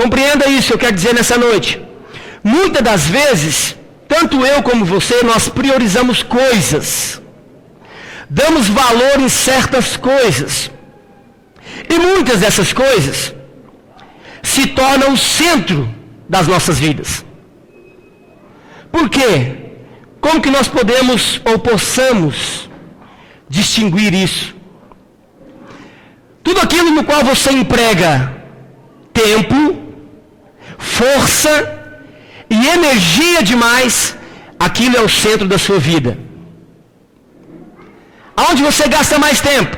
Compreenda isso, eu quero dizer nessa noite. Muitas das vezes, tanto eu como você, nós priorizamos coisas. Damos valor em certas coisas. E muitas dessas coisas se tornam o centro das nossas vidas. Por quê? Como que nós podemos ou possamos distinguir isso? Tudo aquilo no qual você emprega tempo, força e energia demais, aquilo é o centro da sua vida. Aonde você gasta mais tempo?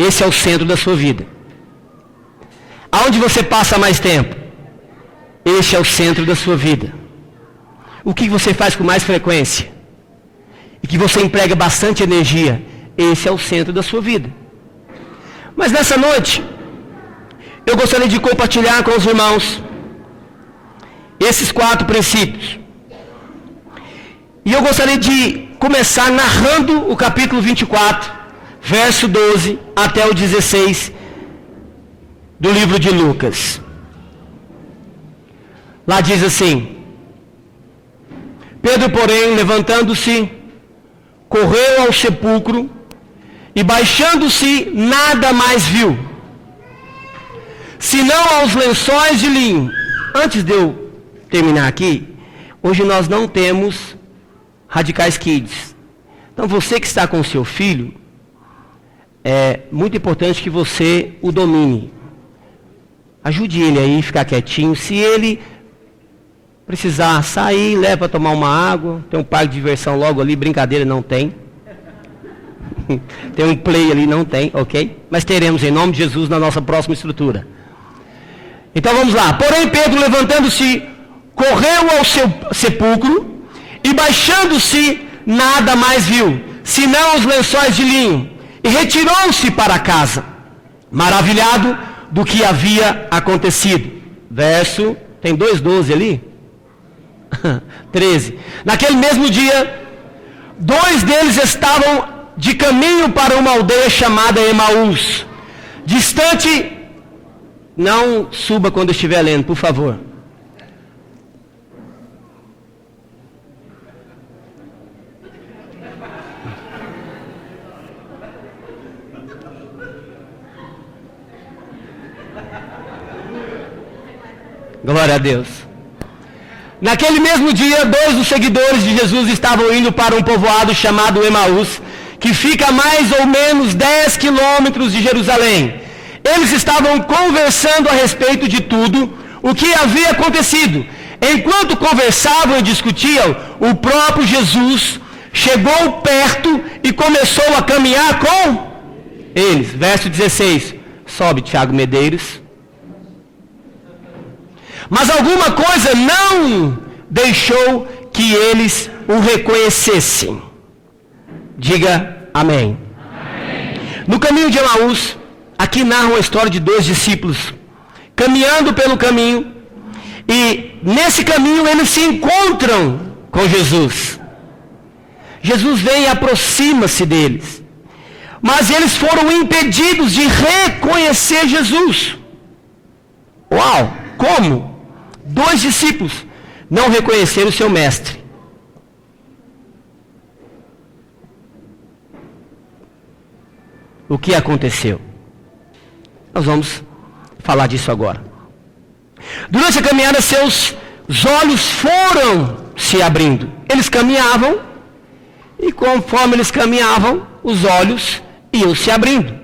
Esse é o centro da sua vida. Aonde você passa mais tempo? Esse é o centro da sua vida. O que você faz com mais frequência? E que você emprega bastante energia? Esse é o centro da sua vida. Mas nessa noite, eu gostaria de compartilhar com os irmãos esses 4 princípios. E eu gostaria de começar narrando o capítulo 24, verso 12 até o 16 do livro de Lucas. Lá diz assim: Pedro, porém, levantando-se, correu ao sepulcro e, baixando-se, nada mais viu, senão aos lençóis de linho. Antes de eu terminar aqui, hoje nós não temos Radicais Kids. Então você que está com o seu filho, é muito importante que você o domine. Ajude ele aí a ficar quietinho. Se ele precisar sair, leva para tomar uma água. Tem um parque de diversão logo ali, brincadeira não tem. Tem um play ali, não tem, ok? Mas teremos em nome de Jesus na nossa próxima estrutura. Então vamos lá. Porém Pedro, levantando-se, correu ao seu sepulcro e, baixando-se, nada mais viu, senão os lençóis de linho, e retirou-se para casa, maravilhado do que havia acontecido. Verso, tem 2:12 ali? 13. Naquele mesmo dia, 2 deles estavam de caminho para uma aldeia chamada Emaús, distante. Não suba quando estiver lendo, por favor. Glória a Deus. Naquele mesmo dia, 2 dos seguidores de Jesus estavam indo para um povoado chamado Emaús, que fica a mais ou menos 10 quilômetros de Jerusalém. Eles estavam conversando a respeito de tudo o que havia acontecido. Enquanto conversavam e discutiam, o próprio Jesus chegou perto e começou a caminhar com eles. Verso 16. Sobe, Tiago Medeiros. Mas alguma coisa não deixou que eles o reconhecessem. Diga amém. Amém. No caminho de Emaús, aqui narra uma história de 2 discípulos caminhando pelo caminho, e nesse caminho eles se encontram com Jesus. Jesus vem e aproxima-se deles, mas eles foram impedidos de reconhecer Jesus. Uau! Como? 2 discípulos não reconheceram o seu mestre. O que aconteceu? Nós vamos falar disso agora. Durante a caminhada, seus olhos foram se abrindo. Eles caminhavam, e conforme eles caminhavam, os olhos iam se abrindo.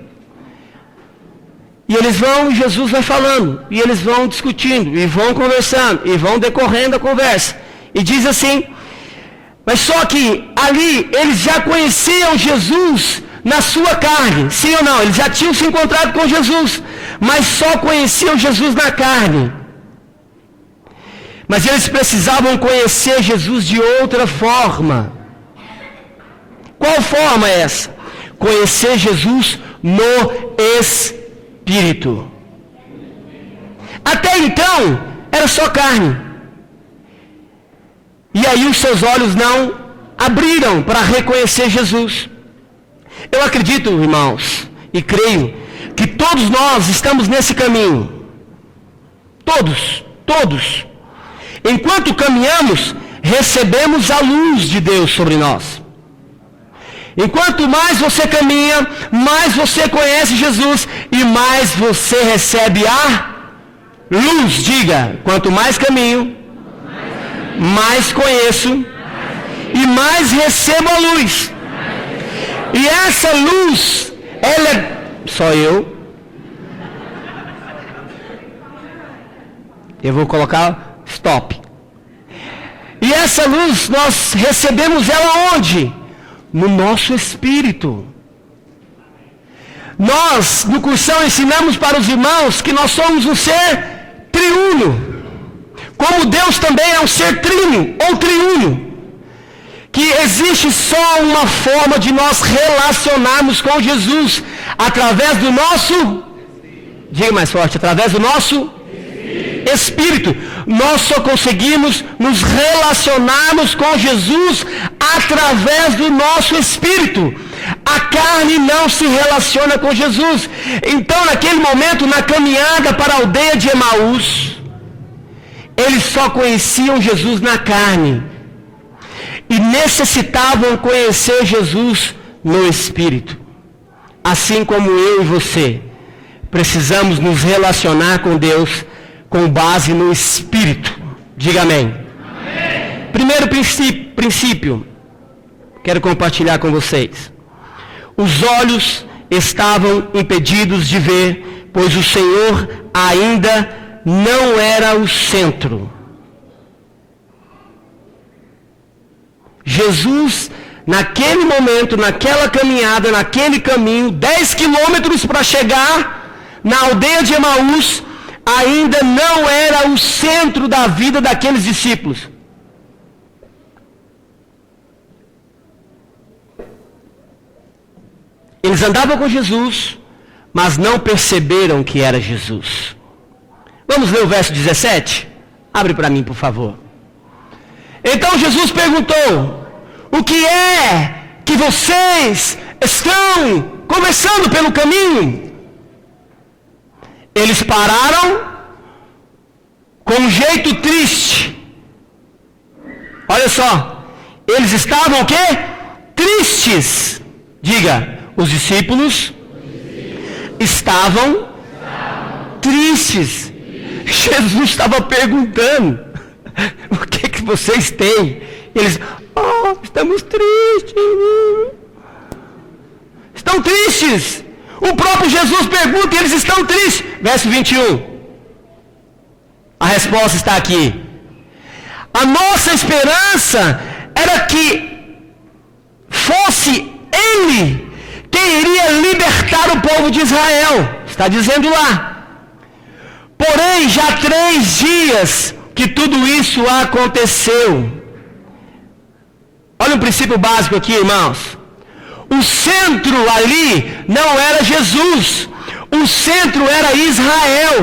E eles vão, e Jesus vai falando, e eles vão discutindo, e vão conversando, e vão decorrendo a conversa. E diz assim, mas só que ali eles já conheciam Jesus na sua carne, sim ou não? Eles já tinham se encontrado com Jesus, mas só conheciam Jesus na carne. Mas eles precisavam conhecer Jesus de outra forma. Qual forma é essa? Conhecer Jesus no Espírito. Até então, era só carne. E aí os seus olhos não abriram para reconhecer Jesus. Eu acredito, irmãos, e creio, que todos nós estamos nesse caminho. Todos. Enquanto caminhamos, recebemos a luz de Deus sobre nós. Enquanto mais você caminha, mais você conhece Jesus e mais você recebe a luz. Diga, quanto mais caminho, mais conheço e mais recebo a luz. E essa luz, ela é... Só eu vou colocar stop. E essa luz, nós recebemos ela onde? No nosso espírito. Nós, no cursão, ensinamos para os irmãos que nós somos um ser triuno. Como Deus também é um ser trino ou triuno. Que existe só uma forma de nós relacionarmos com Jesus. Através do nosso... Diga mais forte. Através do nosso... Espírito. Nós só conseguimos nos relacionarmos com Jesus através do nosso espírito. A carne não se relaciona com Jesus. Então, naquele momento, na caminhada para a aldeia de Emaús, eles só conheciam Jesus na carne e necessitavam conhecer Jesus no espírito. Assim como eu e você precisamos nos relacionar com Deus com base no Espírito. Diga amém. Amém. Primeiro princípio, quero compartilhar com vocês. Os olhos estavam impedidos de ver, pois o Senhor ainda não era o centro. Jesus, naquele momento, naquela caminhada, naquele caminho, 10 quilômetros para chegar na aldeia de Emaús, ainda não era o centro da vida daqueles discípulos. Eles andavam com Jesus, mas não perceberam que era Jesus. Vamos ler o verso 17? Abre para mim, por favor. Então Jesus perguntou: o que é que vocês estão conversando pelo caminho? Eles pararam com um jeito triste. Olha só, eles estavam o quê? Tristes. Diga, os discípulos estavam tristes. Jesus estava perguntando: o que vocês têm? Eles, estamos tristes. Estão tristes. O próprio Jesus pergunta e eles estão tristes. Verso 21. A resposta está aqui. A nossa esperança era que fosse Ele quem iria libertar o povo de Israel. Está dizendo lá. Porém, já 3 dias que tudo isso aconteceu. Olha um princípio básico aqui, irmãos. O centro ali não era Jesus. O centro era Israel.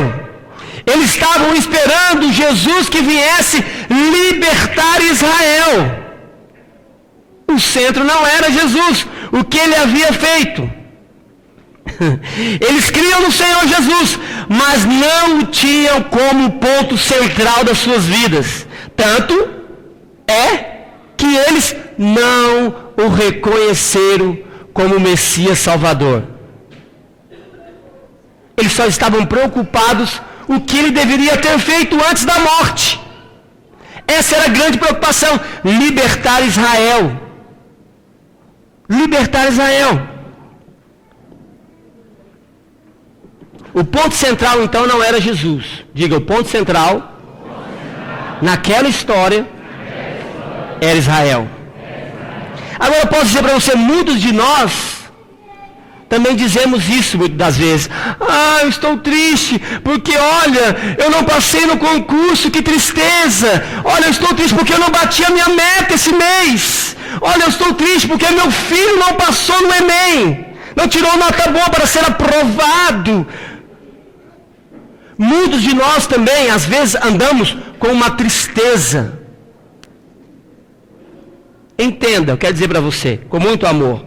Eles estavam esperando Jesus que viesse libertar Israel. O centro não era Jesus. O que ele havia feito? Eles criam no Senhor Jesus, mas não o tinham como ponto central das suas vidas. Tanto é que eles não o reconheceram como Messias Salvador. Eles só estavam preocupados o que ele deveria ter feito antes da morte. Essa era a grande preocupação: libertar Israel. Libertar Israel. O ponto central então não era Jesus. Diga, o ponto central naquela história era Israel. Agora eu posso dizer para você, muitos de nós também dizemos isso muitas das vezes. Eu estou triste, porque olha, eu não passei no concurso, que tristeza. Olha, eu estou triste porque eu não bati a minha meta esse mês. Olha, eu estou triste porque meu filho não passou no Enem. Não tirou nota boa para ser aprovado. Muitos de nós também, às vezes, andamos com uma tristeza. Entenda, eu quero dizer para você, com muito amor.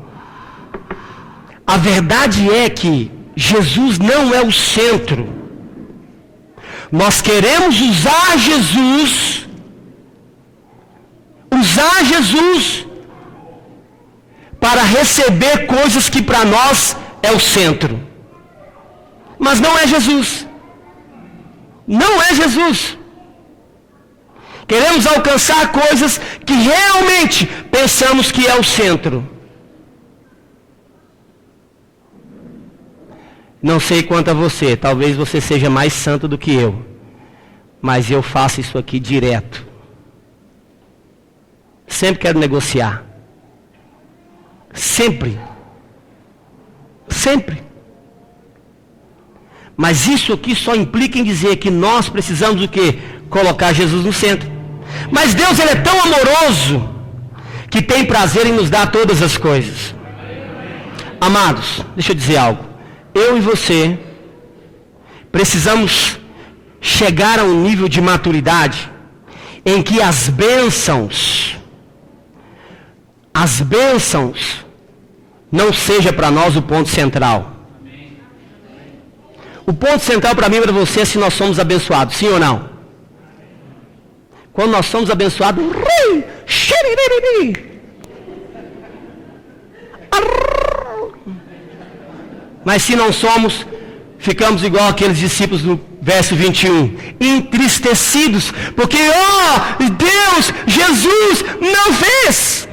A verdade é que Jesus não é o centro. Nós queremos usar Jesus para receber coisas que para nós é o centro. Mas não é Jesus. Não é Jesus. Queremos alcançar coisas que realmente pensamos que é o centro. Não sei quanto a você, talvez você seja mais santo do que eu, mas eu faço isso aqui direto. Sempre quero negociar. Sempre. Mas isso aqui só implica em dizer que nós precisamos o quê? Colocar Jesus no centro. Mas Deus, ele é tão amoroso que tem prazer em nos dar todas as coisas. Amados, deixa eu dizer algo. Eu e você precisamos chegar a um nível de maturidade em que as bênçãos não seja para nós o ponto central. O ponto central para mim e para você é se nós somos abençoados, sim ou não? Quando nós somos abençoados, mas se não somos, ficamos igual aqueles discípulos no verso 21, entristecidos, porque, Deus, Jesus não fez.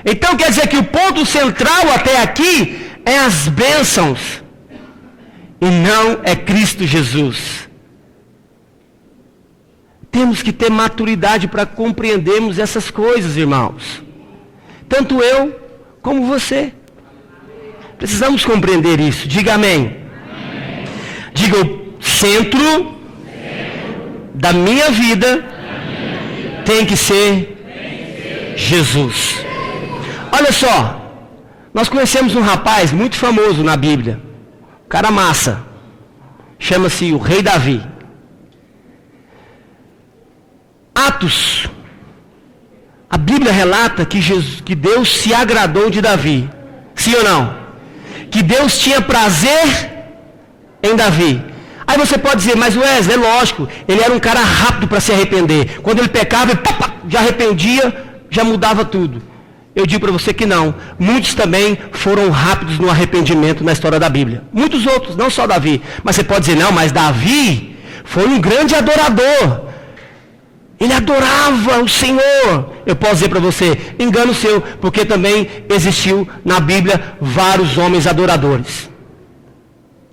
Então quer dizer que o ponto central até aqui é as bênçãos, e não é Cristo Jesus. Temos que ter maturidade para compreendermos essas coisas, irmãos. Tanto eu como você. Precisamos compreender isso. Diga amém. Amém. Diga, o centro da minha vida tem que ser Jesus. Olha só, nós conhecemos um rapaz muito famoso na Bíblia. Cara massa. Chama-se o Rei Davi. Atos. A Bíblia relata que Deus se agradou de Davi. Sim ou não? Que Deus tinha prazer em Davi. Aí você pode dizer, mas Wesley, é lógico, ele era um cara rápido para se arrepender. Quando ele pecava, ele já arrependia, já mudava tudo. Eu digo para você que não. Muitos também foram rápidos no arrependimento na história da Bíblia. Muitos outros, não só Davi. Mas você pode dizer, não, mas Davi foi um grande adorador. Ele adorava o Senhor. Eu posso dizer para você, engano seu, porque também existiu na Bíblia vários homens adoradores.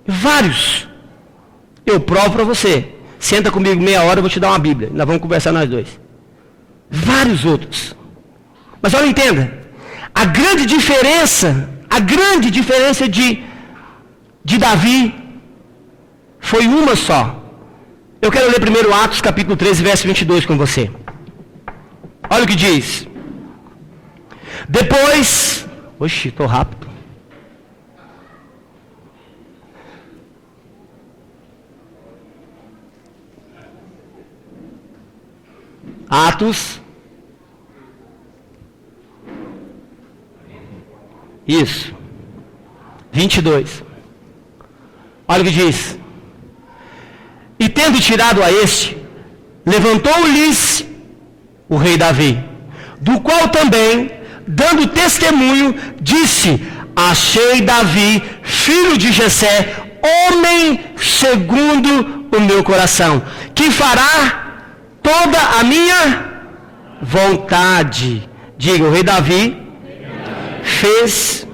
Vários. Eu provo para você. Senta comigo meia hora, eu vou te dar uma Bíblia. Nós vamos conversar nós dois. Vários outros. Mas olha, entenda. A grande diferença de Davi foi uma só. Eu quero ler primeiro Atos, capítulo 13, verso 22 com você. Olha o que diz. Depois... Oxi, estou rápido. Atos. Isso. 22. Olha o que diz. E tendo tirado a este, levantou-lhes o rei Davi, do qual também, dando testemunho, disse: achei Davi, filho de Jessé, homem segundo o meu coração, que fará toda a minha vontade. Diga, o rei Davi fez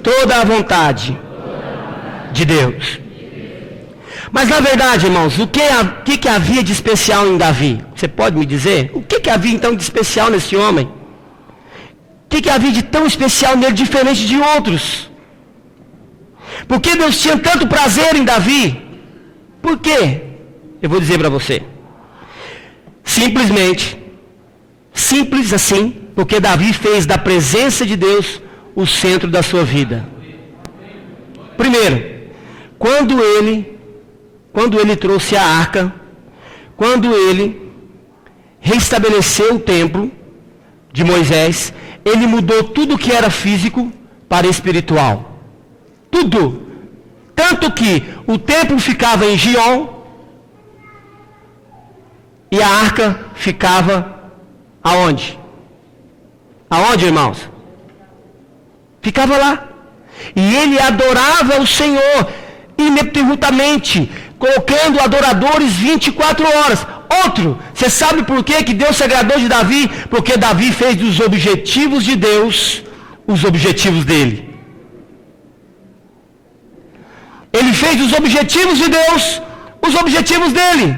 toda a vontade de Deus. Mas na verdade, irmãos, o que havia de especial em Davi? Você pode me dizer? O que havia então de especial nesse homem? O que havia de tão especial nele, diferente de outros? Por que Deus tinha tanto prazer em Davi? Por quê? Eu vou dizer para você. Simplesmente, simples assim, porque Davi fez da presença de Deus o centro da sua vida. Primeiro, quando ele trouxe a arca, quando ele restabeleceu o templo de Moisés, ele mudou tudo que era físico para espiritual. Tudo. Tanto que o templo ficava em Gion e a arca ficava aonde? Aonde, irmãos? Ficava lá. E ele adorava o Senhor ininterruptamente, colocando adoradores 24 horas. Outro, você sabe por que Deus se agradou de Davi? Porque Davi fez dos objetivos de Deus os objetivos dele. Ele fez dos objetivos de Deus os objetivos dele.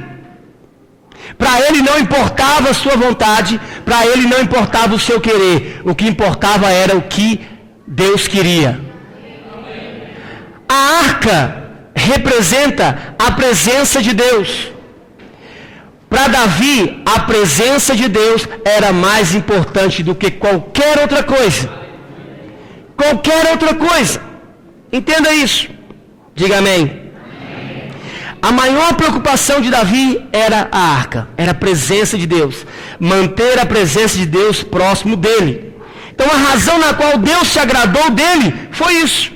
Para ele não importava a sua vontade, para ele não importava o seu querer. O que importava era o que Deus queria. A arca representa a presença de Deus. Para Davi, a presença de Deus era mais importante do que qualquer outra coisa. Qualquer outra coisa. Entenda isso. Diga amém. A maior preocupação de Davi era a arca, era a presença de Deus. Manter a presença de Deus próximo dele. Então a razão na qual Deus se agradou dele foi isso.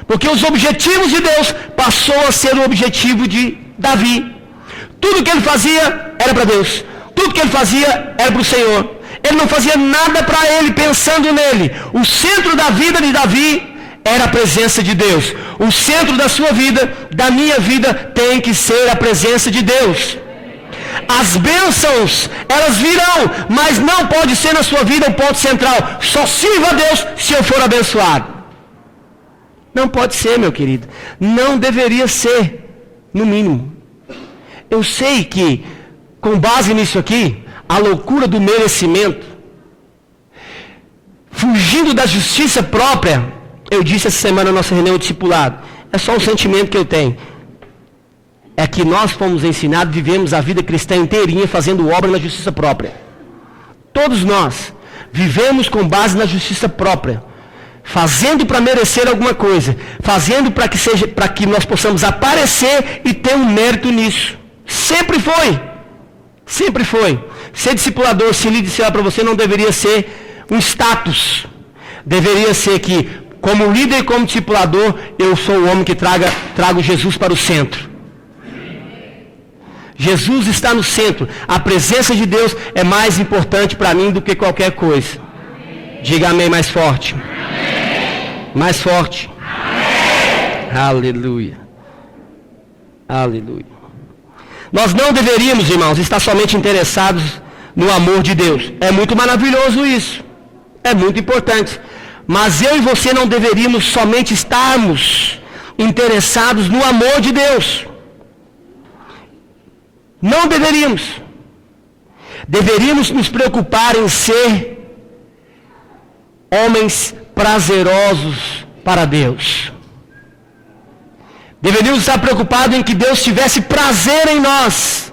Porque os objetivos de Deus passou a ser o objetivo de Davi. Tudo que ele fazia era para Deus. Tudo que ele fazia era para o Senhor. Ele não fazia nada para ele pensando nele. O centro da vida de Davi era a presença de Deus. O centro da sua vida, da minha vida, tem que ser a presença de Deus. As bênçãos, elas virão, mas não pode ser na sua vida um ponto central. Só sirva a Deus se eu for abençoado. Não pode ser, meu querido. Não deveria ser, no mínimo. Eu sei que, com base nisso aqui, a loucura do merecimento, fugindo da justiça própria, eu disse essa semana na nossa reunião discipulado, é só um sentimento que eu tenho. É que nós fomos ensinados, vivemos a vida cristã inteirinha fazendo obra na justiça própria. Todos nós vivemos com base na justiça própria. Fazendo para merecer alguma coisa. Fazendo para que nós possamos aparecer e ter um mérito nisso. Sempre foi. Sempre foi. Ser discipulador, se lhe disser para você, não deveria ser um status. Deveria ser que, como líder e como discipulador, eu sou o homem que trago Jesus para o centro. Jesus está no centro. A presença de Deus é mais importante para mim do que qualquer coisa. Diga amém mais forte. Mais forte. Amém. Aleluia. Aleluia. Nós não deveríamos, irmãos, estar somente interessados no amor de Deus. É muito maravilhoso isso. É muito importante. Mas eu e você não deveríamos somente estarmos interessados no amor de Deus. Não deveríamos. Deveríamos nos preocupar em ser homens prazerosos para Deus. Deveríamos estar preocupados em que Deus tivesse prazer em nós.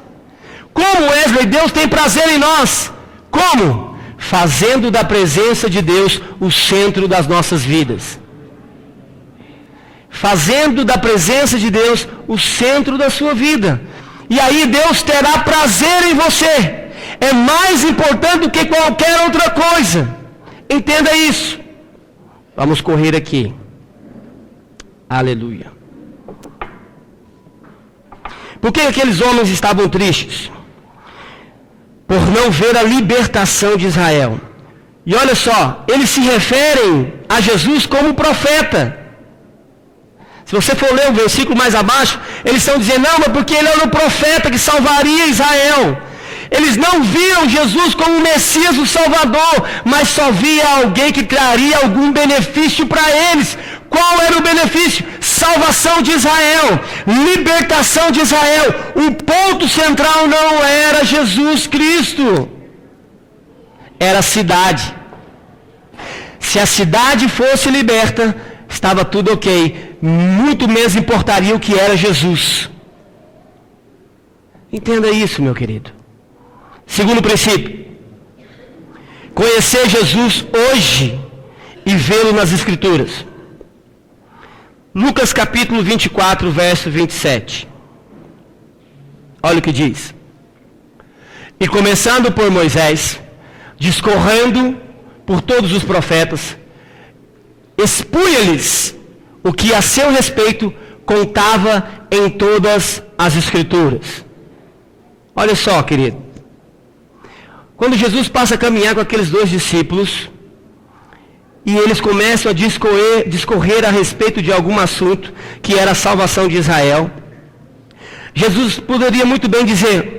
Como, Wesley, Deus tem prazer em nós? Como? Fazendo da presença de Deus o centro das nossas vidas. Fazendo da presença de Deus o centro da sua vida. E aí Deus terá prazer em você. É mais importante do que qualquer outra coisa. Entenda isso. Vamos correr aqui. Aleluia. Por que aqueles homens estavam tristes? Por não ver a libertação de Israel. E olha só, eles se referem a Jesus como profeta. Se você for ler o versículo mais abaixo, eles estão dizendo, não, mas porque ele era o profeta que salvaria Israel. Eles não viam Jesus como o Messias, o Salvador, mas só via alguém que traria algum benefício para eles. Qual era o benefício? Salvação de Israel, libertação de Israel. O ponto central não era Jesus Cristo, era a cidade. Se a cidade fosse liberta, estava tudo ok. Muito menos importaria o que era Jesus. Entenda isso, meu querido. Segundo princípio, conhecer Jesus hoje e vê-lo nas Escrituras. Lucas capítulo 24, verso 27. Olha o que diz. E começando por Moisés, discorrendo por todos os profetas, expunha-lhes o que a seu respeito contava em todas as Escrituras. Olha só, querido. Quando Jesus passa a caminhar com aqueles 2 discípulos, e eles começam a discorrer a respeito de algum assunto, que era a salvação de Israel, Jesus poderia muito bem dizer: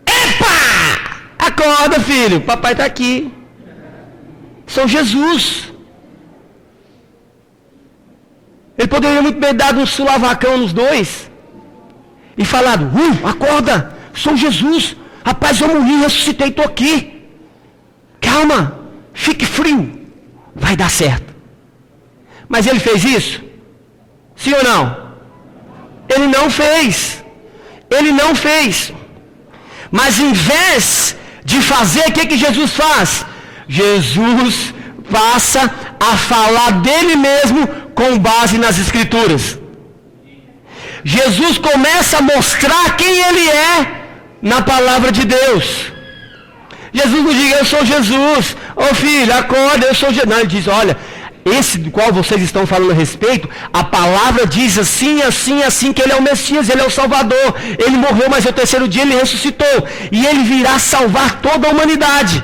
epa! Acorda, filho, papai está aqui. São Jesus. Ele poderia muito bem dar um sulavacão nos 2 e falado: acorda, sou Jesus. Rapaz, eu morri, ressuscitei, estou aqui. Calma, fique frio, vai dar certo. Mas ele fez isso? Sim ou não? Ele não fez. Ele não fez. Mas em vez de fazer, o que Jesus faz? Jesus passa a falar dele mesmo com base nas Escrituras. Jesus começa a mostrar quem ele é na palavra de Deus. Jesus não diz: eu sou Jesus. Ô filho, acorda, eu sou Jesus. Não, ele diz: olha, esse do qual vocês estão falando a respeito, a palavra diz assim, assim, assim, que ele é o Messias, ele é o Salvador. Ele morreu, mas ao 3º dia ele ressuscitou. E ele virá salvar toda a humanidade.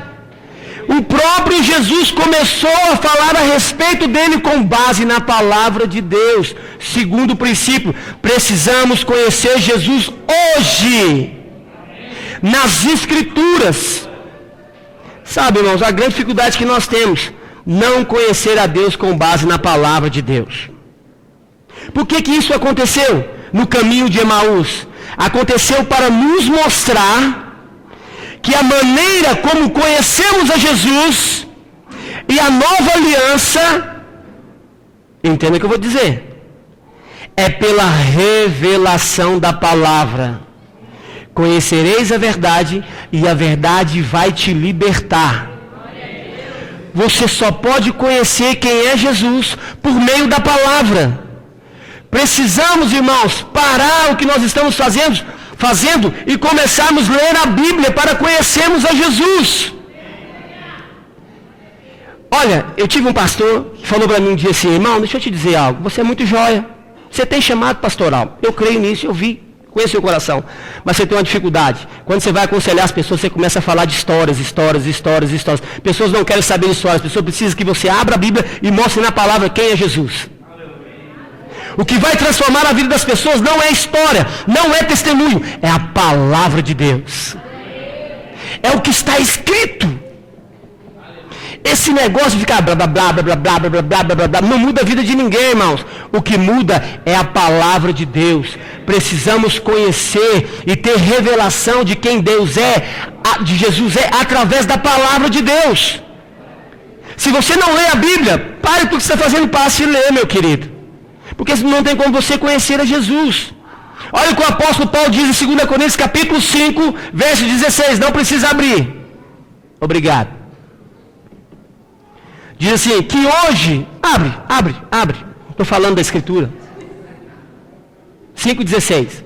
O próprio Jesus começou a falar a respeito dele com base na palavra de Deus. Segundo princípio, precisamos conhecer Jesus hoje, nas Escrituras. Sabe, irmãos, a grande dificuldade que nós temos, não conhecer a Deus com base na palavra de Deus. Por que isso aconteceu no caminho de Emaús? Aconteceu para nos mostrar que a maneira como conhecemos a Jesus e a nova aliança, entenda o que eu vou dizer, é pela revelação da palavra. Conhecereis a verdade e a verdade vai te libertar. Você só pode conhecer quem é Jesus por meio da palavra. Precisamos, irmãos, parar o que nós estamos fazendo e começarmos a ler a Bíblia para conhecermos a Jesus. Olha, eu tive um pastor que falou para mim um dia assim: irmão, deixa eu te dizer algo, você é muito joia, você tem chamado pastoral, eu creio nisso, eu vi, conheço seu coração, mas você tem uma dificuldade. Quando você vai aconselhar as pessoas, você começa a falar de histórias. Pessoas não querem saber de histórias, pessoas precisam que você abra a Bíblia e mostre na palavra quem é Jesus. O que vai transformar a vida das pessoas não é história, não é testemunho, é a palavra de Deus. É o que está escrito. Esse negócio de ficar blá blá blá blá blá blá blá blá blá blá blá não muda a vida de ninguém, irmãos. O que muda é a palavra de Deus. Precisamos conhecer e ter revelação de quem Deus é, de Jesus é, através da palavra de Deus. Se você não lê a Bíblia, pare tudo que você está fazendo, passe e lê, meu querido. Porque não tem como você conhecer a Jesus. Olha o que o apóstolo Paulo diz em 2 Coríntios capítulo 5, verso 16. Não precisa abrir. Obrigado. Diz assim, que hoje... Abre. Estou falando da Escritura. 5,16.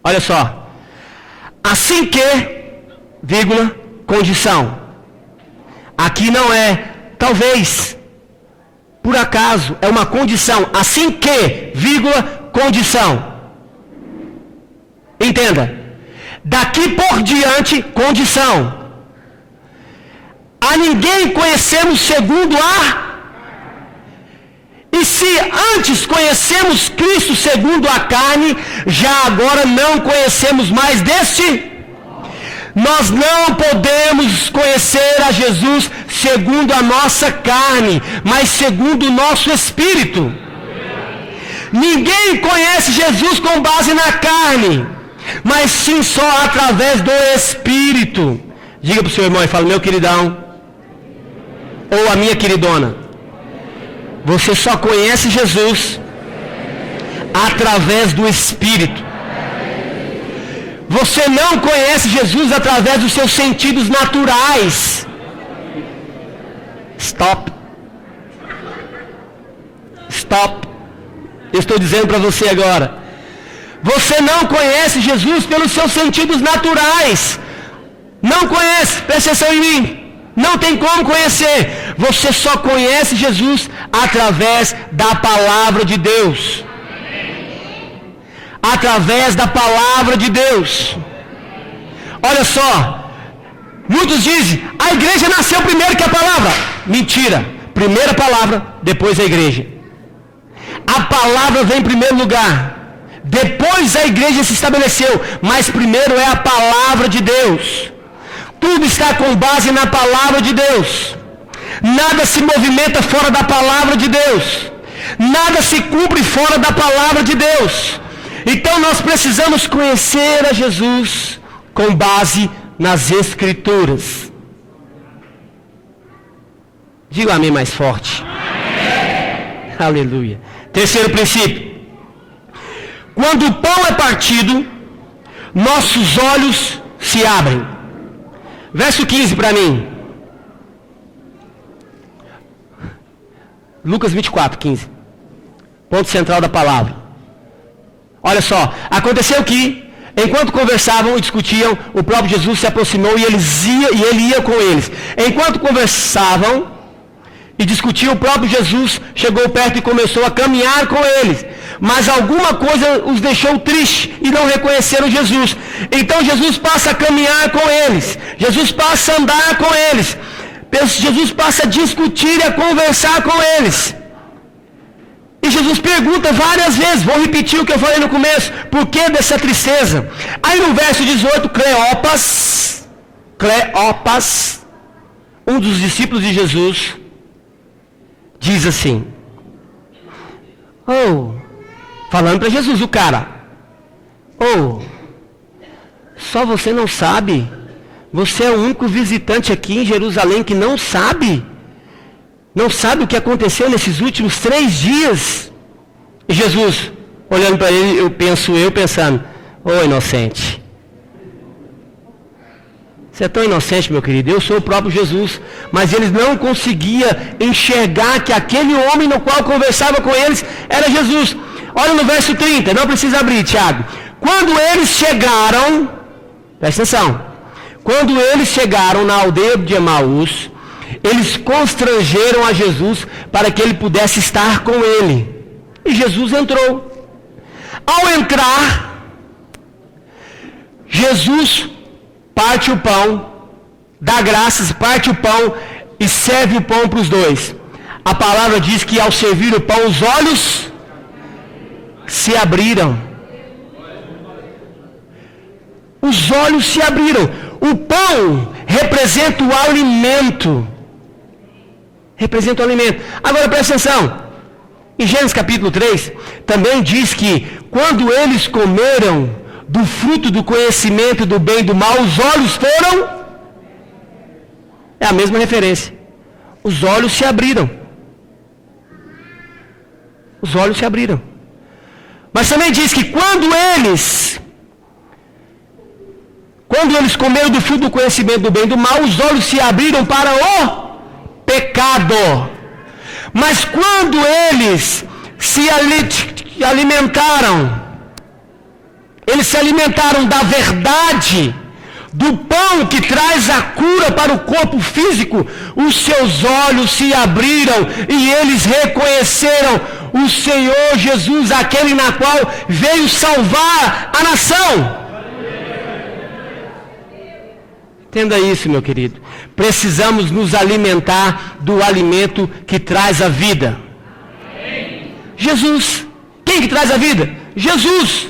Olha só. Assim que, vírgula, condição. Aqui não é, talvez, por acaso, é uma condição. Assim que, vírgula, condição. Entenda. Daqui por diante, condição. A ninguém conhecemos segundo a... E se antes conhecemos Cristo segundo a carne, já agora não conhecemos mais deste... Nós não podemos conhecer a Jesus segundo a nossa carne, mas segundo o nosso espírito. Ninguém conhece Jesus com base na carne, mas sim só através do espírito. Diga para o seu irmão e fala, meu queridão, ou a minha queridona, você só conhece Jesus através do espírito. Você não conhece Jesus através dos seus sentidos naturais. Stop. Eu estou dizendo para você agora. Você não conhece Jesus pelos seus sentidos naturais. Não conhece, presta atenção em mim. Não tem como conhecer. Você só conhece Jesus através da palavra de Deus. Através da palavra de Deus. Olha só. Muitos dizem, a igreja nasceu primeiro que a palavra. Mentira. Primeiro a palavra, depois a igreja. A palavra vem em primeiro lugar. Depois a igreja se estabeleceu. Mas primeiro é a palavra de Deus. Tudo está com base na palavra de Deus. Nada se movimenta fora da palavra de Deus. Nada se cumpre fora da palavra de Deus. Então nós precisamos conhecer a Jesus com base nas Escrituras. Diga amém mais forte. Amém. Aleluia. Terceiro princípio. Quando o pão é partido, nossos olhos se abrem. Verso 15 para mim. Lucas 24, 15. Ponto central da palavra. Olha só. Aconteceu que, enquanto conversavam e discutiam, o próprio Jesus se aproximou e ele ia com eles. Enquanto conversavam e discutiam, o próprio Jesus chegou perto e começou a caminhar com eles. Mas alguma coisa os deixou tristes e não reconheceram Jesus. Então Jesus passa a caminhar com eles. Jesus passa a andar com eles. Jesus passa a discutir e a conversar com eles. E Jesus pergunta várias vezes, vou repetir o que eu falei no começo, por que dessa tristeza? Aí no verso 18, Cleopas, um dos discípulos de Jesus, diz assim, falando para Jesus, o cara, só você não sabe, você é o único visitante aqui em Jerusalém que não sabe o que aconteceu nesses últimos 3 dias. E Jesus, olhando para ele, eu pensando, inocente. Você é tão inocente, meu querido. Eu sou o próprio Jesus. Mas eles não conseguiam enxergar que aquele homem no qual conversava com eles era Jesus. Olha no verso 30, não precisa abrir, Tiago. Quando eles chegaram, presta atenção. Quando eles chegaram na aldeia de Emaús, eles constrangeram a Jesus para que ele pudesse estar com ele. E Jesus entrou. Ao entrar, Jesus parte o pão, dá graças, parte o pão e serve o pão para os dois. A palavra diz que ao servir o pão, os olhos se abriram. Os olhos se abriram. O pão representa o alimento. Representa o alimento. Agora presta atenção. Em Gênesis capítulo 3, também diz que quando eles comeram do fruto do conhecimento do bem e do mal, os olhos foram... É a mesma referência. Os olhos se abriram. Os olhos se abriram. Mas também diz que quando eles comeram do fruto do conhecimento do bem e do mal, os olhos se abriram para o pecado. Mas quando eles se alimentaram da verdade, do pão que traz a cura para o corpo físico, os seus olhos se abriram e eles reconheceram o Senhor Jesus, aquele na qual veio salvar a nação. Entenda isso, meu querido. Precisamos nos alimentar do alimento que traz a vida. Jesus. Quem que traz a vida? Jesus.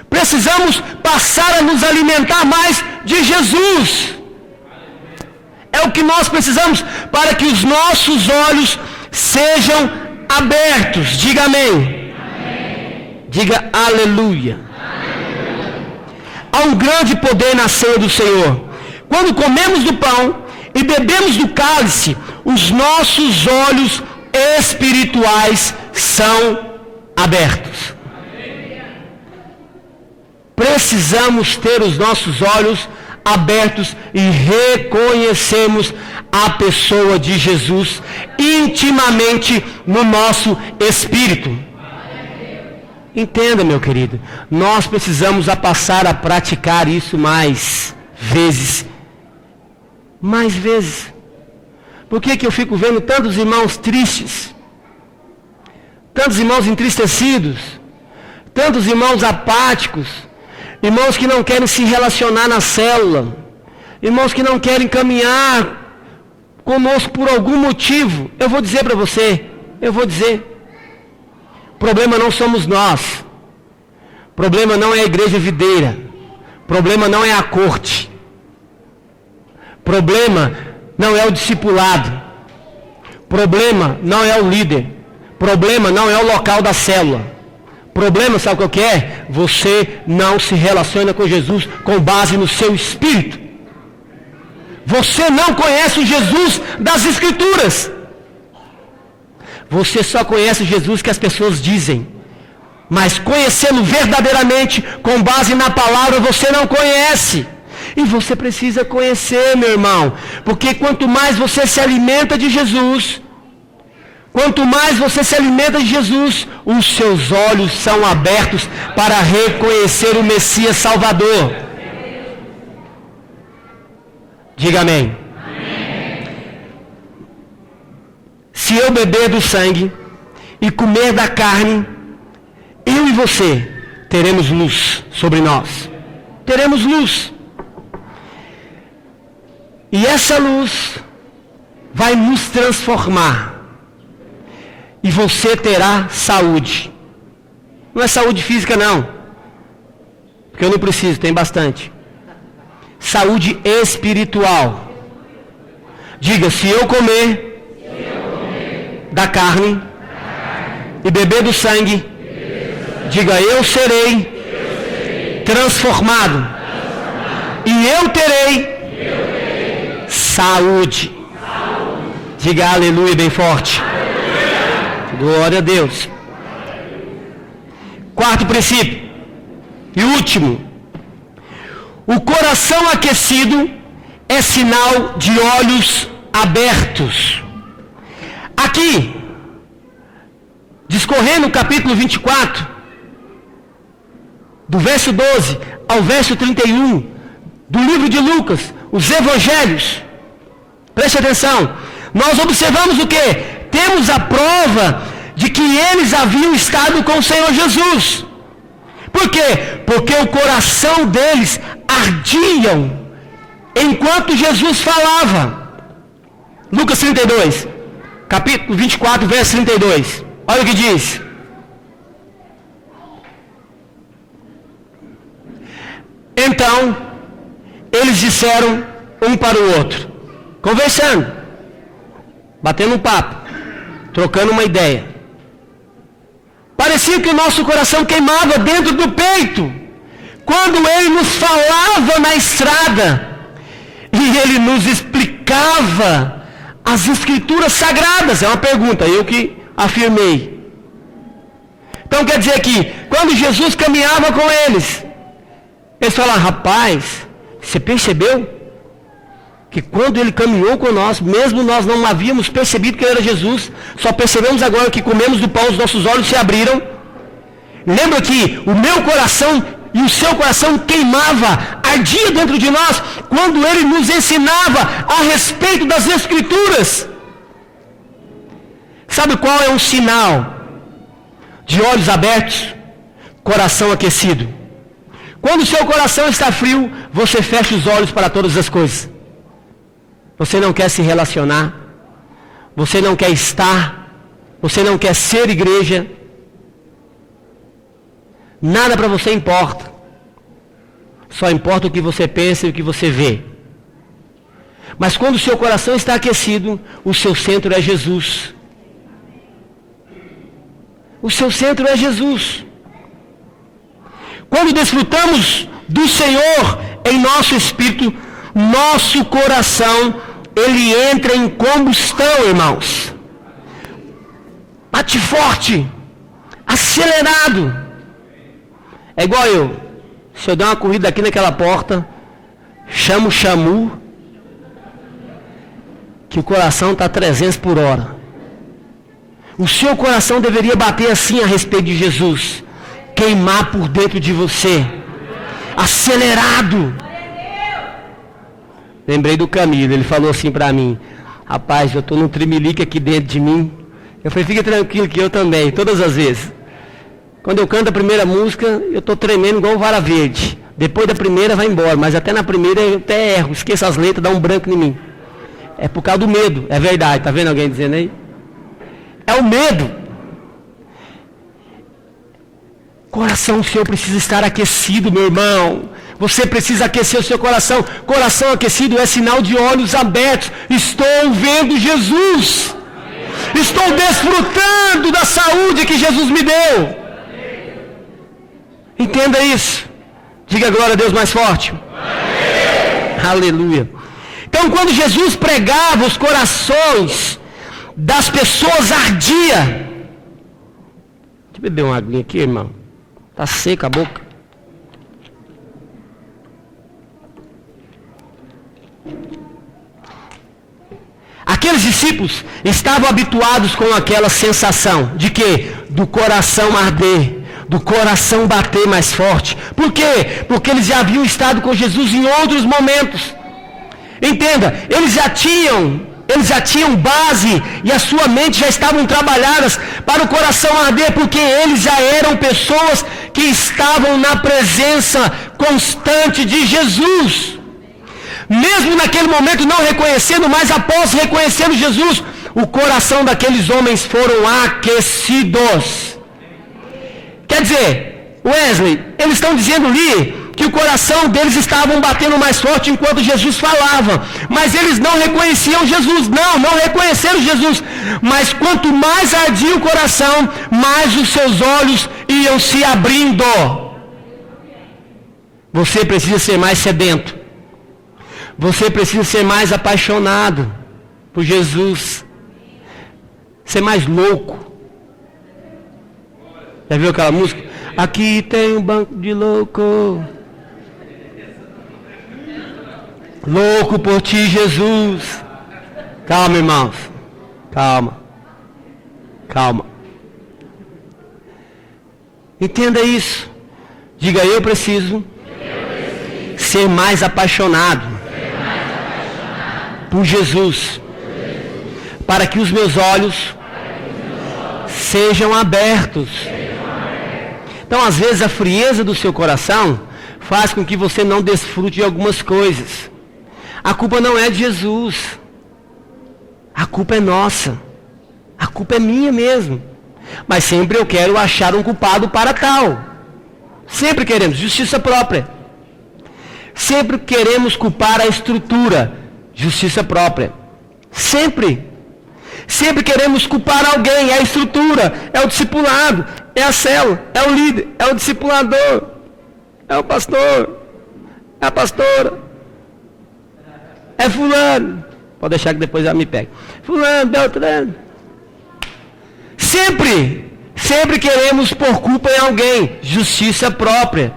Precisamos passar a nos alimentar mais de Jesus. É o que nós precisamos para que os nossos olhos sejam abertos. Diga amém. Diga aleluia. Há um grande poder na ceia do Senhor. Quando comemos do pão e bebemos do cálice, os nossos olhos espirituais são abertos. Precisamos ter os nossos olhos abertos e reconhecermos a pessoa de Jesus intimamente no nosso espírito. Entenda, meu querido, nós precisamos passar a praticar isso mais vezes. Por que eu fico vendo tantos irmãos tristes? Tantos irmãos entristecidos? Tantos irmãos apáticos? Irmãos que não querem se relacionar na célula? Irmãos que não querem caminhar conosco por algum motivo? Eu vou dizer para você, o problema não somos nós. O problema não é a igreja videira. O problema não é a corte. O problema não é o discipulado. O problema não é o líder. O problema não é o local da célula. O problema, sabe o que é? Você não se relaciona com Jesus com base no seu espírito. Você não conhece o Jesus das Escrituras. Você só conhece o Jesus que as pessoas dizem. Mas conhecê-lo verdadeiramente, com base na palavra, você não conhece. E você precisa conhecer, meu irmão. Porque quanto mais você se alimenta de Jesus, os seus olhos são abertos para reconhecer o Messias Salvador. Diga amém. Se eu beber do sangue e comer da carne, eu e você teremos luz sobre nós. Teremos luz. E essa luz vai nos transformar. E você terá saúde. Não é saúde física não. Porque eu não preciso, tem bastante. Saúde espiritual. Diga, se eu comer da carne e beber do sangue, diga, eu serei transformado. E eu terei saúde. Diga aleluia bem forte. Glória a Deus. Quarto princípio e último. O coração aquecido é sinal de olhos abertos. Aqui, discorrendo o capítulo 24, do verso 12 ao verso 31, do livro de Lucas, os evangelhos, preste atenção, nós observamos o quê? Temos a prova de que eles haviam estado com o Senhor Jesus. Por quê? Porque o coração deles ardiam enquanto Jesus falava. Lucas 32, capítulo 24, verso 32. Olha o que diz. Então, eles disseram um para o outro, conversando, batendo um papo, trocando uma ideia. Parecia que o nosso coração queimava dentro do peito, quando ele nos falava na estrada, e ele nos explicava as Escrituras Sagradas. É uma pergunta, eu que afirmei. Então quer dizer que, quando Jesus caminhava com eles falaram, rapaz, você percebeu? Que quando ele caminhou conosco, mesmo nós não havíamos percebido que ele era Jesus, só percebemos agora que comemos do pão, os nossos olhos se abriram. Lembra que o meu coração e o seu coração queimava, ardia dentro de nós, quando ele nos ensinava a respeito das Escrituras. Sabe qual é um sinal de olhos abertos? Coração aquecido. Quando o seu coração está frio, você fecha os olhos para todas as coisas. Você não quer se relacionar, você não quer estar, você não quer ser igreja, nada para você importa, só importa o que você pensa e o que você vê. Mas quando o seu coração está aquecido, o seu centro é Jesus. O seu centro é Jesus. Quando desfrutamos do Senhor em nosso espírito, nosso coração, ele entra em combustão, irmãos. Bate forte, acelerado. É igual eu. Se eu der uma corrida aqui naquela porta, chamo o SAMU, que o coração está 300 por hora. O seu coração deveria bater assim a respeito de Jesus. Queimar por dentro de você. Acelerado. Lembrei do Camilo, ele falou assim para mim, Rapaz, eu estou num tremelique aqui dentro de mim. Eu falei, fica tranquilo que eu também, todas as vezes. Quando eu canto a primeira música, eu estou tremendo igual vara verde. Depois da primeira vai embora, mas até na primeira eu até erro, esqueço as letras, dá um branco em mim. É por causa do medo, é verdade, tá vendo alguém dizendo aí? É o medo. Coração seu precisa estar aquecido, meu irmão. Você precisa aquecer o seu coração. Coração aquecido é sinal de olhos abertos. Estou vendo Jesus. Estou desfrutando da saúde que Jesus me deu. Entenda isso. Diga glória a Deus mais forte. Aleluia. Então, quando Jesus pregava, os corações das pessoas ardia. Deixa eu beber uma aguinha aqui, irmão. Está seca a boca. Aqueles discípulos estavam habituados com aquela sensação de quê? Do coração arder, do coração bater mais forte. Por quê? Porque eles já haviam estado com Jesus em outros momentos. Entenda, eles já tinham base e a sua mente já estavam trabalhadas para o coração arder, porque eles já eram pessoas que estavam na presença constante de Jesus. Mesmo naquele momento não reconhecendo, mas após reconhecer Jesus, o coração daqueles homens foram aquecidos. Quer dizer, Wesley, eles estão dizendo ali que o coração deles estavam batendo mais forte enquanto Jesus falava, mas eles não reconheciam Jesus, não reconheceram Jesus, mas quanto mais ardia o coração, mais os seus olhos iam se abrindo. Você precisa ser mais sedento, você precisa ser mais apaixonado por Jesus, ser mais louco. Já viu aquela música? Aqui tem um banco de louco, louco por ti, Jesus. Calma, irmãos. Calma. Entenda isso. Diga, eu preciso ser mais apaixonado por Jesus, para que os meus olhos sejam abertos. Então, às vezes, a frieza do seu coração faz com que você não desfrute de algumas coisas. A culpa não é de Jesus. A culpa é nossa. A culpa é minha mesmo. Mas sempre eu quero achar um culpado para tal. Sempre queremos justiça própria. Sempre queremos culpar a estrutura. Justiça própria. Sempre. Sempre queremos culpar alguém. É a estrutura, é o discipulado, é a célula, é o líder, é o discipulador, é o pastor, é a pastora, é fulano. Pode deixar que depois ela me pega. Fulano, Beltrano. Sempre queremos pôr culpa em alguém. Justiça própria.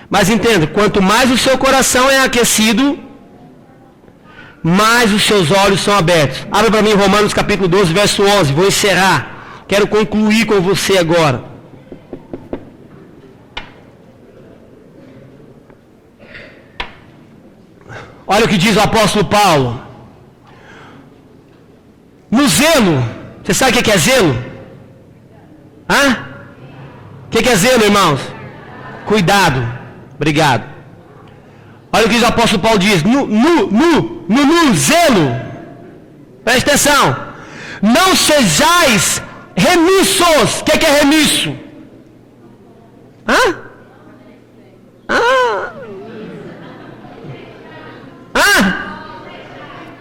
Mas entenda, quanto mais o seu coração é aquecido, mais os seus olhos são abertos. Abre para mim Romanos capítulo 12, verso 11. Vou encerrar. Quero concluir com você agora. Olha o que diz o apóstolo Paulo. No zelo. Você sabe o que é zelo? Hã? O que é zelo, irmãos? Cuidado. Obrigado. Olha o que o apóstolo Paulo diz. No zelo. Presta atenção. Não sejais remissos. O que é remisso?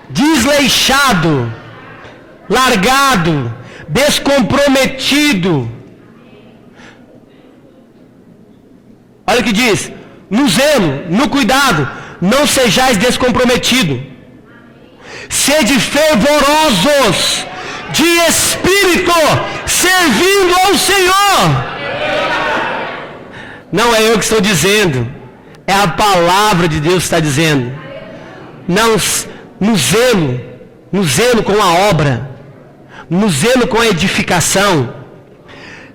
Desleixado. Largado. Descomprometido. Olha o que diz. No zelo, no cuidado, não sejais descomprometido. Sede fervorosos de espírito, servindo ao Senhor. Não é eu que estou dizendo, é a palavra de Deus que está dizendo. Não, no zelo com a obra, no zelo com a edificação,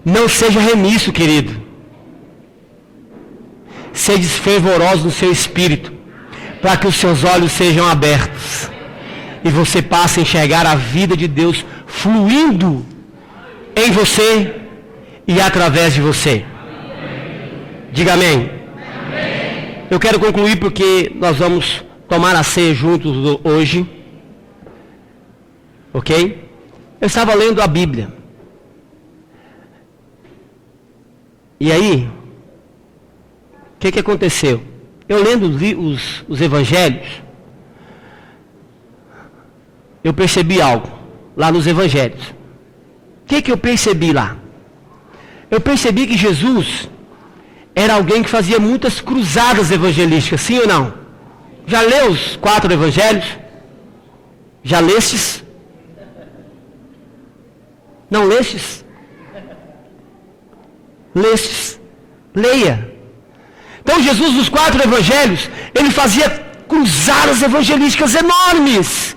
não seja remisso, querido. Sede fervorosos no seu espírito, para que os seus olhos sejam abertos e você passa a enxergar a vida de Deus fluindo em você e através de você. Diga amém. Eu quero concluir porque nós vamos tomar a ceia juntos hoje. Ok? Eu estava lendo a Bíblia. E aí, o que aconteceu? Eu lendo os evangelhos, eu percebi algo lá nos evangelhos. O que eu percebi lá? Eu percebi que Jesus era alguém que fazia muitas cruzadas evangelísticas, sim ou não? Já leu os 4 evangelhos? Já lestes? Não lestes? Lestes. Leia. Então Jesus, nos 4 evangelhos, ele fazia cruzadas evangelísticas enormes,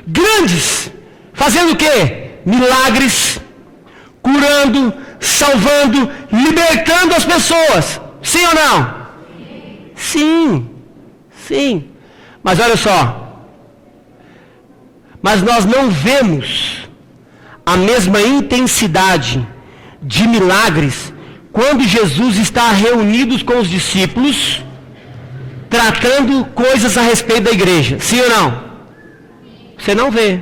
grandes, fazendo o quê? Milagres, curando, salvando, libertando as pessoas. Sim ou não? Sim. Sim. Mas olha só. Mas nós não vemos a mesma intensidade de milagres quando Jesus está reunido com os discípulos, tratando coisas a respeito da igreja. Sim ou não? Você não vê.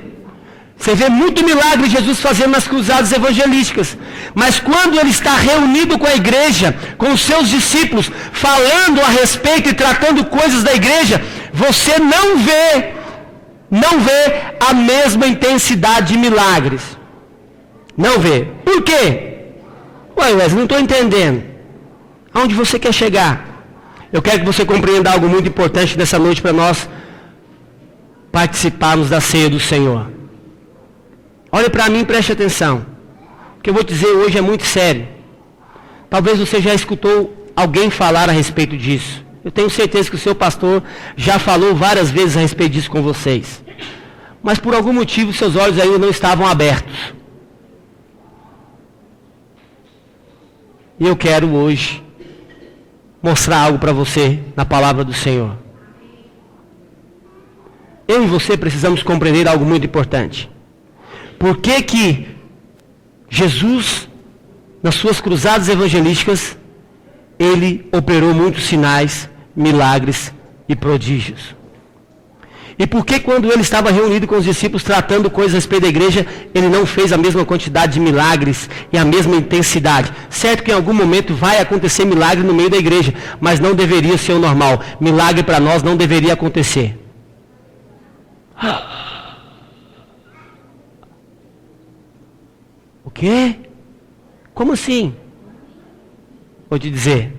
Você vê muito milagre Jesus fazendo nas cruzadas evangelísticas. Mas quando ele está reunido com a igreja, com os seus discípulos, falando a respeito e tratando coisas da igreja, você não vê a mesma intensidade de milagres. Não vê. Por quê? Ué, Wesley, não estou entendendo. Aonde você quer chegar? Eu quero que você compreenda algo muito importante nessa noite para nós participarmos da ceia do Senhor. Olhe para mim e preste atenção. O que eu vou dizer hoje é muito sério. Talvez você já escutou alguém falar a respeito disso. Eu tenho certeza que o seu pastor já falou várias vezes a respeito disso com vocês. Mas por algum motivo seus olhos ainda não estavam abertos. E eu quero hoje mostrar algo para você na palavra do Senhor. Eu e você precisamos compreender algo muito importante. Por que Jesus, nas suas cruzadas evangelísticas, ele operou muitos sinais, milagres e prodígios? E por que quando ele estava reunido com os discípulos tratando coisas a respeito da igreja, ele não fez a mesma quantidade de milagres e a mesma intensidade? Certo que em algum momento vai acontecer milagre no meio da igreja, mas não deveria ser o normal. Milagre para nós não deveria acontecer. O quê? Como assim? Vou te dizer.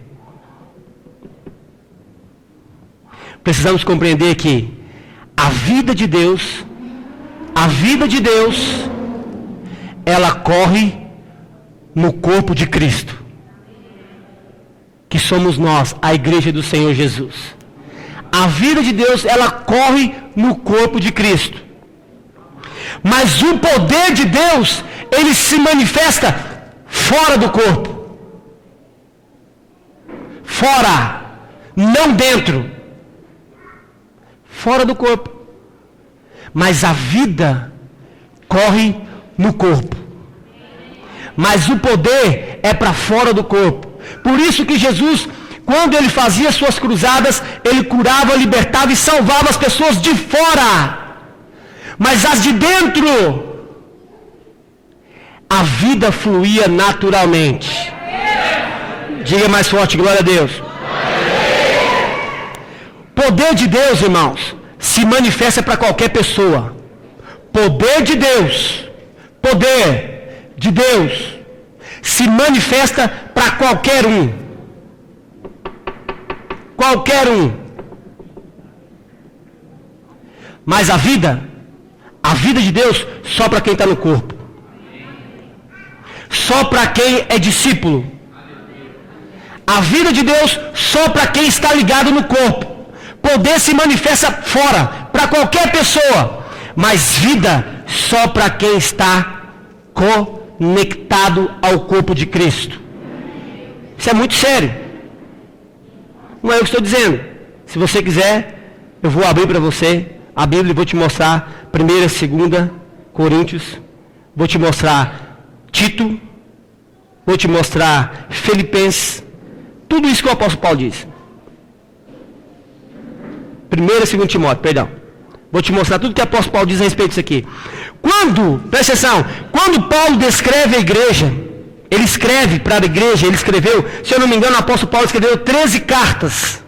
Precisamos compreender que a vida de Deus, ela corre no corpo de Cristo, que somos nós, a igreja do Senhor Jesus. A vida de Deus, ela corre no corpo de Cristo. Mas o poder de Deus, ele se manifesta fora do corpo. Fora, não dentro. Fora do corpo. Mas a vida corre no corpo. Mas o poder é para fora do corpo. Por isso que Jesus, quando ele fazia suas cruzadas, ele curava, libertava e salvava as pessoas de fora. Mas as de dentro, a vida fluía naturalmente. Diga mais forte, glória a Deus. Poder de Deus, irmãos, se manifesta para qualquer pessoa. Poder de Deus se manifesta para qualquer um. Qualquer um. Mas a vida de Deus, só para quem está no corpo. Só para quem é discípulo. A vida de Deus, só para quem está ligado no corpo. Poder se manifesta fora, para qualquer pessoa. Mas vida, só para quem está conectado ao corpo de Cristo. Isso é muito sério. Não é eu que estou dizendo. Se você quiser, eu vou abrir para você a Bíblia e vou te mostrar 1ª, 2ª Coríntios, vou te mostrar Tito, vou te mostrar Filipenses, tudo isso que o apóstolo Paulo diz. 1ª e 2ª Timóteo, perdão. Vou te mostrar tudo que o apóstolo Paulo diz a respeito disso aqui. Presta atenção, quando Paulo descreve a igreja, ele escreve para a igreja, ele escreveu, se eu não me engano, o apóstolo Paulo escreveu 13 cartas.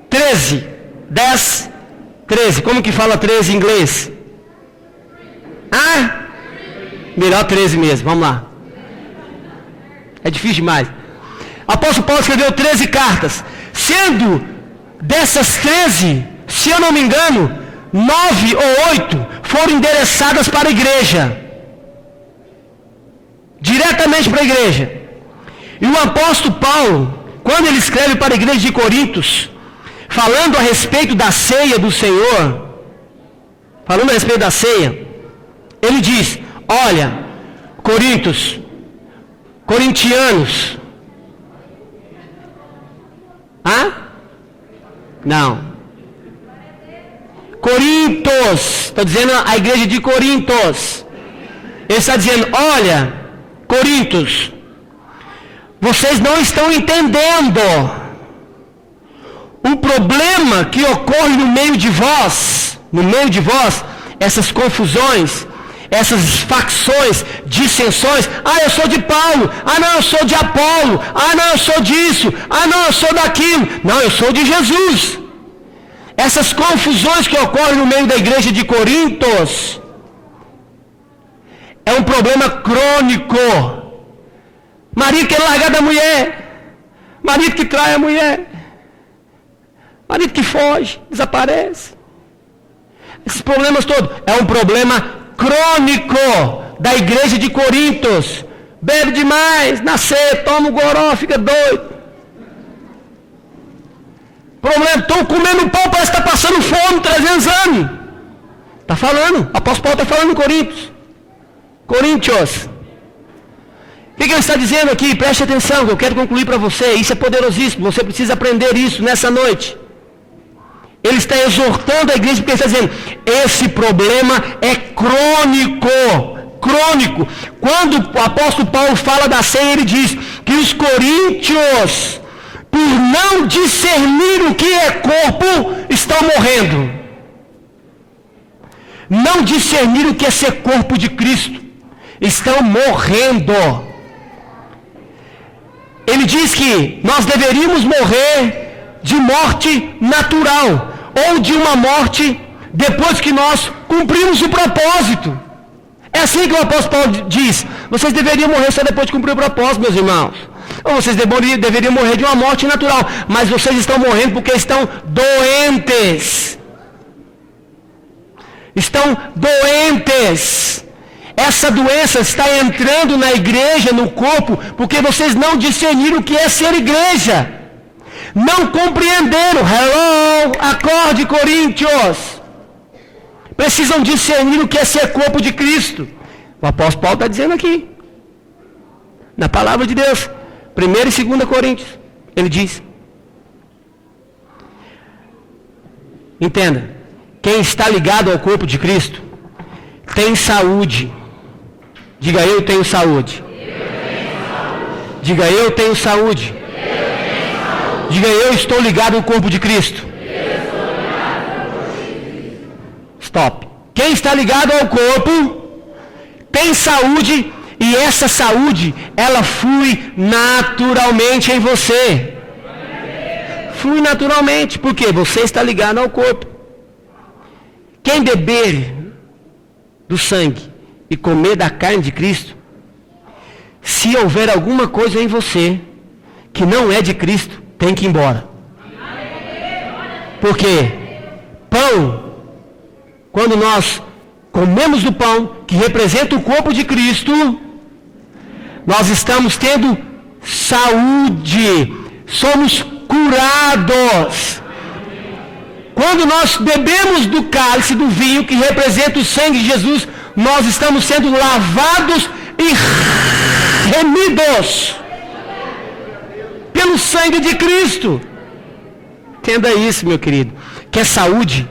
13, 10, 13. Como que fala 13 em inglês? Ah? Melhor 13 mesmo, vamos lá. É difícil demais. O apóstolo Paulo escreveu 13 cartas, sendo dessas 13, se eu não me engano, 9 ou 8 foram endereçadas para a igreja. Diretamente para a igreja. E o apóstolo Paulo, quando ele escreve para a igreja de Corintos, falando a respeito da ceia do Senhor, falando a respeito da ceia, ele diz, olha, corintianos, não, Corintos, está dizendo a igreja de Corintos, ele está dizendo, olha, Corintos, vocês não estão entendendo o problema que ocorre no meio de vós, essas confusões, essas facções, dissensões. Eu sou de Paulo, não, eu sou de Apolo, não, eu sou disso, não, eu sou daquilo, não, eu sou de Jesus. Essas confusões que ocorrem no meio da igreja de Corintos é um problema crônico. Marido quer largar da mulher, marido que trai a mulher, marido que foge, desaparece. Esses problemas todos é um problema crônico da igreja de Corintos. Bebe demais, nascer, toma o goró, fica doido. Problema, estou comendo pão, parece que está passando fome, 300 anos. Está falando, o apóstolo Paulo está falando em Coríntios. O que ele está dizendo aqui? Preste atenção, que eu quero concluir para você. Isso é poderosíssimo, você precisa aprender isso nessa noite. Ele está exortando a igreja, porque ele está dizendo, esse problema é crônico. Quando o apóstolo Paulo fala da ceia, ele diz que os coríntios, por não discernir o que é corpo, estão morrendo. Não discernir o que é ser corpo de Cristo, estão morrendo. Ele diz que nós deveríamos morrer de morte natural, ou de uma morte depois que nós cumprimos o propósito. É assim que o apóstolo Paulo diz, vocês deveriam morrer só depois de cumprir o propósito, meus irmãos. Ou vocês deveriam morrer de uma morte natural, mas vocês estão morrendo porque estão doentes. Estão doentes. Essa doença está entrando na igreja, no corpo, porque vocês não discerniram o que é ser igreja. Não compreenderam. Hello, acorde, Coríntios. Precisam discernir o que é ser corpo de Cristo. O apóstolo Paulo está dizendo aqui, na palavra de Deus, 1ª e 2ª Coríntios, ele diz. Entenda, quem está ligado ao corpo de Cristo, tem saúde. Diga, eu tenho saúde. Diga, eu tenho saúde. Diga, eu estou ligado ao corpo de Cristo. Stop. Quem está ligado ao corpo tem saúde, e essa saúde, ela flui naturalmente em você. Flui naturalmente, porque você está ligado ao corpo. Quem beber do sangue e comer da carne de Cristo, se houver alguma coisa em você que não é de Cristo, tem que ir embora. Porque pão, quando nós comemos do pão, que representa o corpo de Cristo, nós estamos tendo saúde, somos curados. Quando nós bebemos do cálice, do vinho, que representa o sangue de Jesus, nós estamos sendo lavados e remidos pelo sangue de Cristo. Entenda isso, meu querido. Quer saúde?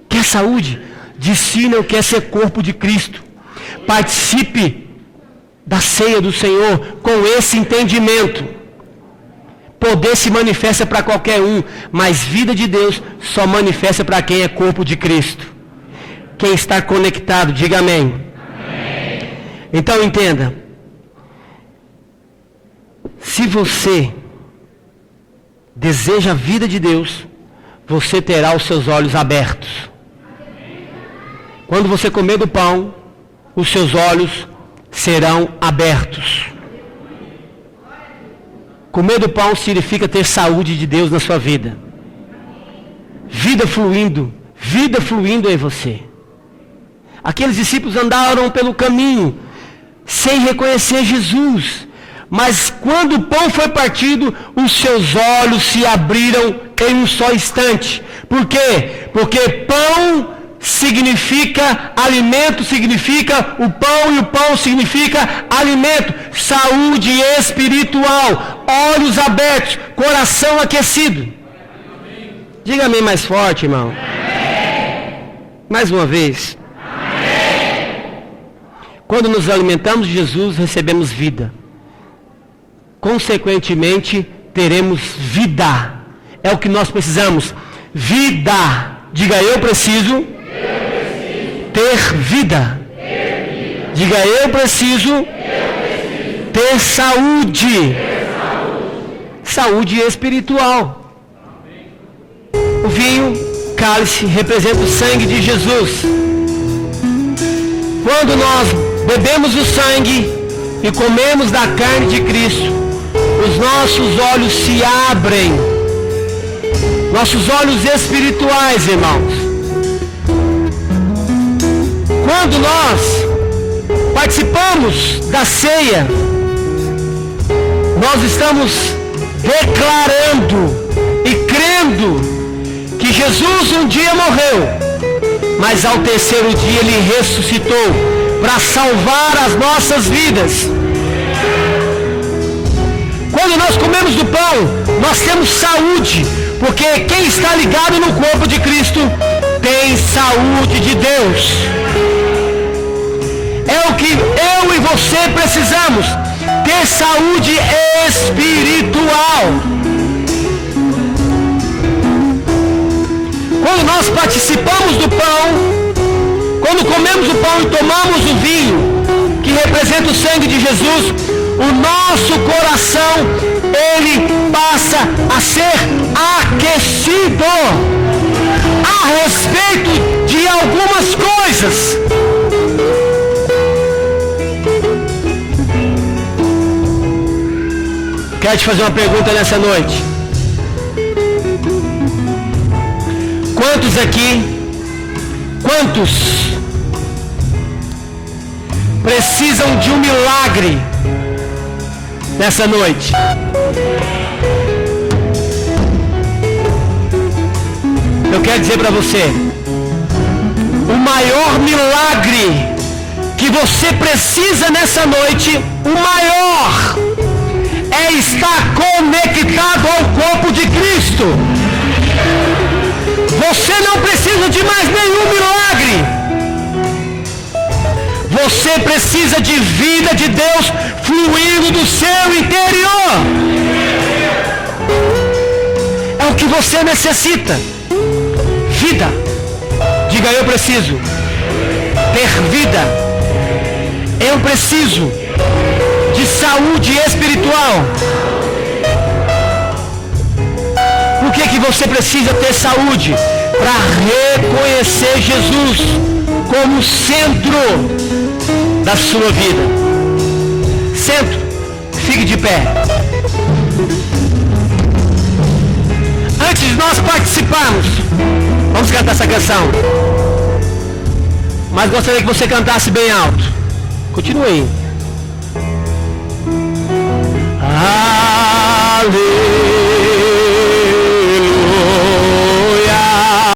Quer saúde? discina o que é ser corpo de Cristo. Participe da ceia do Senhor com esse entendimento. Poder se manifesta para qualquer um, mas vida de Deus só manifesta para quem é corpo de Cristo. Quem está conectado, diga amém. Amém. Então entenda. Se você deseja a vida de Deus, você terá os seus olhos abertos. Quando você comer do pão, os seus olhos serão abertos. Comer do pão significa ter saúde de Deus na sua vida. Vida fluindo em você. Aqueles discípulos andaram pelo caminho sem reconhecer Jesus. Mas quando o pão foi partido, os seus olhos se abriram em um só instante. Por quê? Porque pão significa alimento, significa o pão, e o pão significa alimento, saúde espiritual, olhos abertos, coração aquecido. Diga amém mais forte, irmão. Mais uma vez. Quando nos alimentamos de Jesus, recebemos vida. Consequentemente, teremos vida. É o que nós precisamos. Vida. Diga, eu preciso ter vida. Diga, eu preciso ter saúde. Saúde espiritual. O vinho, cálice, representa o sangue de Jesus. Quando nós bebemos o sangue e comemos da carne de Cristo, os nossos olhos se abrem. Nossos olhos espirituais, irmãos. Quando nós participamos da ceia, nós estamos declarando e crendo que Jesus um dia morreu, mas ao terceiro dia Ele ressuscitou para salvar as nossas vidas. Quando nós comemos do pão, nós temos saúde, porque quem está ligado no corpo de Cristo tem saúde de Deus. É o que eu e você precisamos, ter saúde espiritual. Quando nós participamos do pão, quando comemos o pão e tomamos o vinho, que representa o sangue de Jesus, o nosso coração, ele passa a ser aquecido a respeito de algumas coisas. Quero te fazer uma pergunta nessa noite. Quantos precisam de um milagre nessa noite? Eu quero dizer para você, o maior milagre que você precisa nessa noite, o maior, é estar conectado ao corpo de Cristo. Você não precisa de mais nenhum milagre. Você precisa de vida de Deus fluindo do seu interior. É o que você necessita. Vida. Diga, eu preciso ter vida. Eu preciso de saúde espiritual. Por que você precisa ter saúde? Para reconhecer Jesus como centro da sua vida. Centro. Fique de pé. Antes de nós participarmos, vamos cantar essa canção. Mas gostaria que você cantasse bem alto. Continue aí. Aleluia.